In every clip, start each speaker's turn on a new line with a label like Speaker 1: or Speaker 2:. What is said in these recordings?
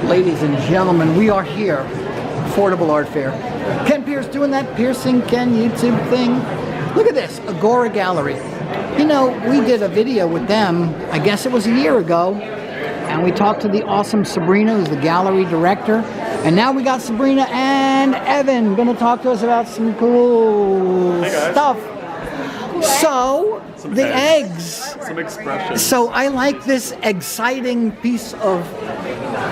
Speaker 1: Ladies and gentlemen, we are here. Affordable Art Fair. Ken Pierce doing that Piercing Ken YouTube thing. Look at this, Agora Gallery. You know, we did a video with them, I guess it was a year ago, and we talked to the awesome Sabrina, who's the gallery director. And now we got Sabrina and Evan going to talk to us about some cool stuff. So, the eggs.
Speaker 2: Some expressions.
Speaker 1: So I like this exciting piece of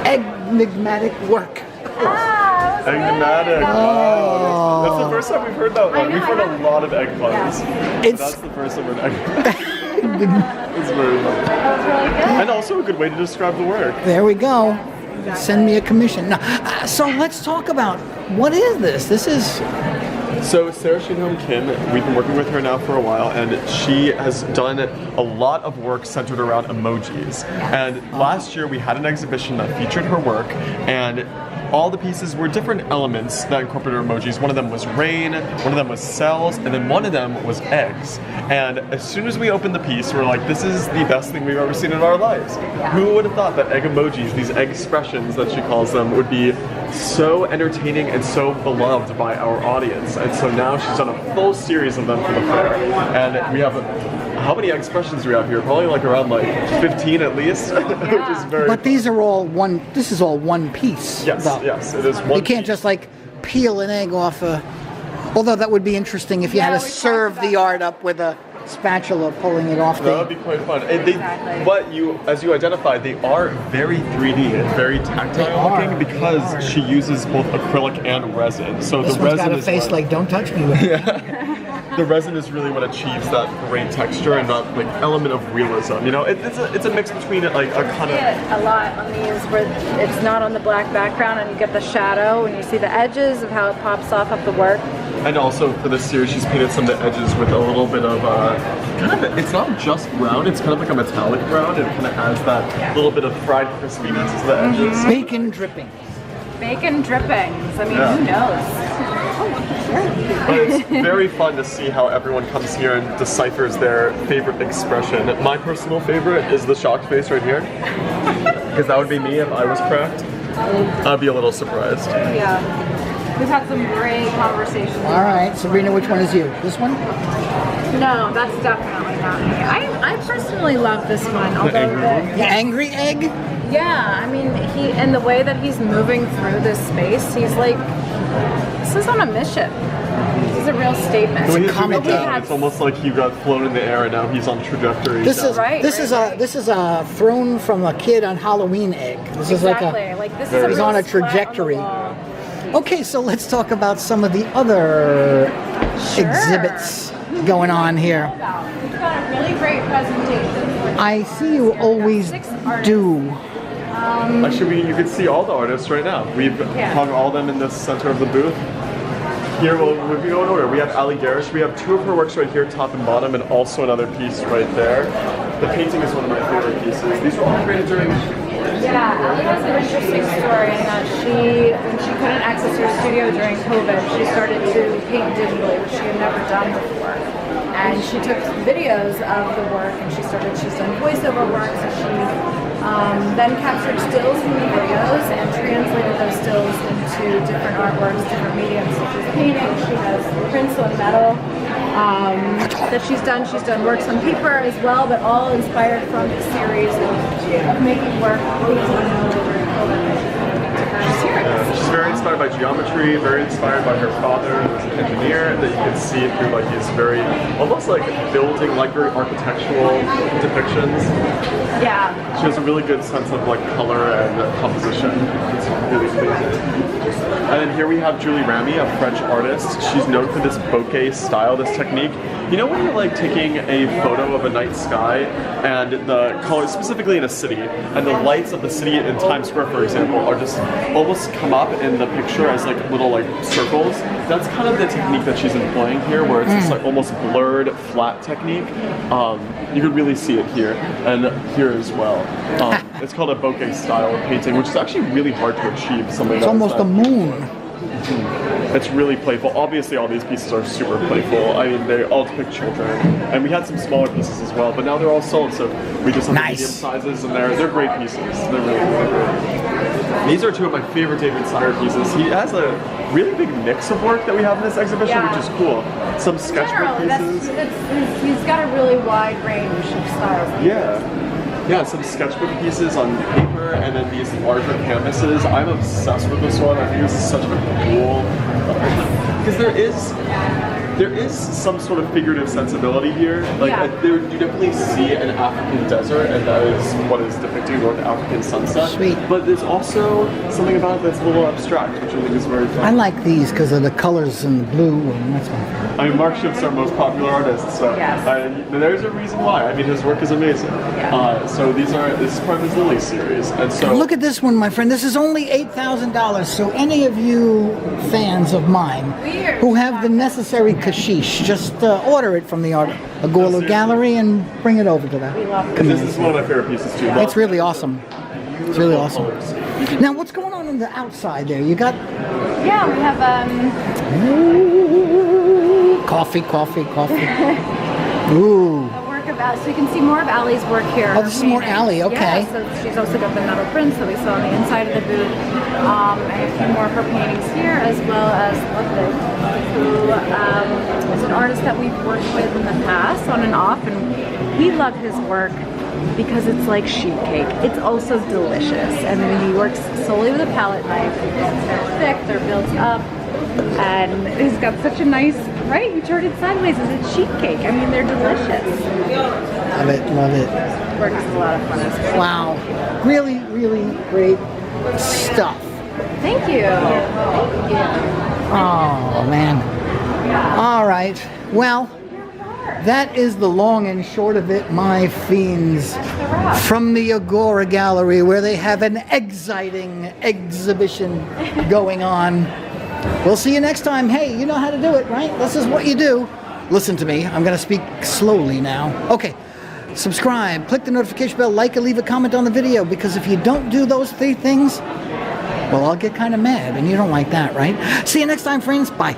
Speaker 1: enigmatic work.
Speaker 2: Enigmatic. Wow. That's the first time we've heard that one. We've heard a lot of egg puns. That's the first time we've heard egg puns. It's very funny. And also a good way to describe the work.
Speaker 1: There we go. Send me a commission. Now, so let's talk about, what is this? This is...
Speaker 2: So Sarah Shinholm Kim, we've been working with her now for a while, and she has done a lot of work centered around emojis. And last year we had an exhibition that featured her work, and all the pieces were different elements that incorporated emojis. One of them was rain, one of them was cells, and then one of them was eggs. And as soon as we opened the piece, we're like, this is the best thing we've ever seen in our lives. Who would have thought that egg emojis, these egg expressions that she calls them, would be so entertaining and so beloved by our audience? And so now she's done a full series of them for the fair. And we have, how many egg expressions do we have here? Probably like around like 15 at least, which is very
Speaker 1: But these are all one, this is all one piece.
Speaker 2: Yes,
Speaker 1: though.
Speaker 2: yes, it is one
Speaker 1: You can't just like peel an egg off a, although that would be interesting if you had to serve the art up with a spatula pulling it off.
Speaker 2: That would be quite fun. And but as you identified, they are very 3D and very tactile looking because she uses both acrylic and resin. So
Speaker 1: this
Speaker 2: the
Speaker 1: one's
Speaker 2: resin
Speaker 1: got a
Speaker 2: is
Speaker 1: face like, don't touch me with it.
Speaker 2: The resin is really what achieves that great texture and that like element of realism. You know, it's a mix between like a kind of
Speaker 3: a lot on these where it's not on the black background and you get the shadow and you see the edges of how it pops off of the work.
Speaker 2: And also for this series, she's painted some of the edges with a little bit of kind of, it's not just brown, it's kind of like a metallic brown. It kind of adds that little bit of fried crispiness to the edges.
Speaker 1: Bacon dripping.
Speaker 3: Bacon drippings. I mean, who knows?
Speaker 2: But it's very fun to see how everyone comes here and deciphers their favorite expression. My personal favorite is the shocked face right here, because that would be me if I was cracked. I'd be a little surprised.
Speaker 3: Yeah. We've had some great conversations.
Speaker 1: All right, Sabrina, which one is you? This one?
Speaker 3: No, that's definitely not me. I personally love this one. Although
Speaker 1: The angry egg?
Speaker 3: yeah, I mean, and the way that he's moving through this space, he's like, this is on a mission. This is a real statement.
Speaker 2: When he's zooming down, it's almost like he got flown in the air and now he's on trajectory.
Speaker 1: This is a thrown from a kid on Halloween egg. This is like
Speaker 3: this is
Speaker 1: he's on a trajectory. Okay, so let's talk about some of the other exhibits going on here.
Speaker 3: We've got a really great presentation.
Speaker 1: I see you always do.
Speaker 2: Actually, you can see all the artists right now. We've hung all of them in the center of the booth. Here, we'll go in order. We have Ali Garish. We have two of her works right here, top and bottom, and also another piece right there. The painting is one of my favorite pieces. These were all created during...
Speaker 3: Yeah, Ali has an interesting story in that when she couldn't access her studio during COVID, she started to paint digitally, which she had never done before. And she took videos of the work, and she's done voiceover work, so she then captured stills from the videos and translated those stills into different artworks, different mediums, such as painting. She has prints on metal that she's done. She's done works on paper as well, but all inspired from the series of making work.
Speaker 2: She's very inspired by geometry, very inspired by her father, who's an engineer, that you can see through like these very, almost like building, like very architectural depictions.
Speaker 3: Yeah.
Speaker 2: She has a really good sense of like color and composition. It's really amazing. And then here we have Julie Ramy, a French artist. She's known for this bokeh style, this technique. You know when you're like taking a photo of a night sky and the color, specifically in a city, and the lights of the city in Times Square, for example, are just almost come up in the picture as like little like circles. That's kind of the technique that she's employing here, where it's this like almost blurred, flat technique. You could really see it here and here as well. It's called a bokeh style of painting, which is actually really hard to achieve.
Speaker 1: It's almost a moon.
Speaker 2: It's really playful. Obviously, all these pieces are super playful. I mean, they all depict children, and we had some smaller pieces as well. But now they're all sold, so we just have medium sizes, and they're great pieces. They're really great. These are two of my favorite David Sire pieces. He has a really big mix of work that we have in this exhibition,
Speaker 3: Yeah.
Speaker 2: which is cool. Some sketchbook pieces.
Speaker 3: He's got a really wide range of styles.
Speaker 2: Yeah, some sketchbook pieces on paper, and then these larger canvases. I'm obsessed with this one. I think this is such a cool, because there is some sort of figurative sensibility here. Like you definitely see an African desert, and that is what is depicting North African sunset.
Speaker 1: Sweet.
Speaker 2: But there's also something about it that's a little abstract, which I think is very fun.
Speaker 1: I like these because of the colors and the blue, and that's my favorite.
Speaker 2: I mean, Mark Schiff's our most popular artist, so there's a reason why. I mean, his work is amazing. So this is part of his Lily series, and so
Speaker 1: Look at this one, my friend. This is only $8,000. So any of you fans of mine who have the necessary kashish, just order it from the Agora Gallery and bring it over to that.
Speaker 2: this is one of my favorite pieces too.
Speaker 1: It's really awesome. It's really awesome. Now, what's going on the outside there? You got
Speaker 3: Yeah, we have
Speaker 1: coffee. Ooh.
Speaker 3: a work of so you can see more of Allie's work here.
Speaker 1: Oh, this is more Allie, okay.
Speaker 3: Yeah, so she's also got the metal prints that we saw on the inside of the booth, and a few more of her paintings here, as well as Ludwig, who is an artist that we've worked with in the past, on and off, and we love his work because it's like sheet cake. It's also delicious, and he works solely with a palette knife. They're thick, they're built up, and he's got such a nice, right? You turn it sideways, it's a sheet cake. I mean, they're delicious.
Speaker 1: Love it.
Speaker 3: Work is a lot of fun as well.
Speaker 1: Wow. Really, really great stuff.
Speaker 3: Thank you. Thank you.
Speaker 1: Oh, man. All right. Well, that is the long and short of it, my fiends. From the Agora Gallery, where they have an exciting exhibition going on. We'll see you next time. Hey, you know how to do it, right? This is what you do. Listen to me. I'm going to speak slowly now. Okay. Subscribe, click the notification bell, like, and leave a comment on the video, because if you don't do those 3 things, well, I'll get kind of mad, and you don't like that, right? See you next time, friends. Bye.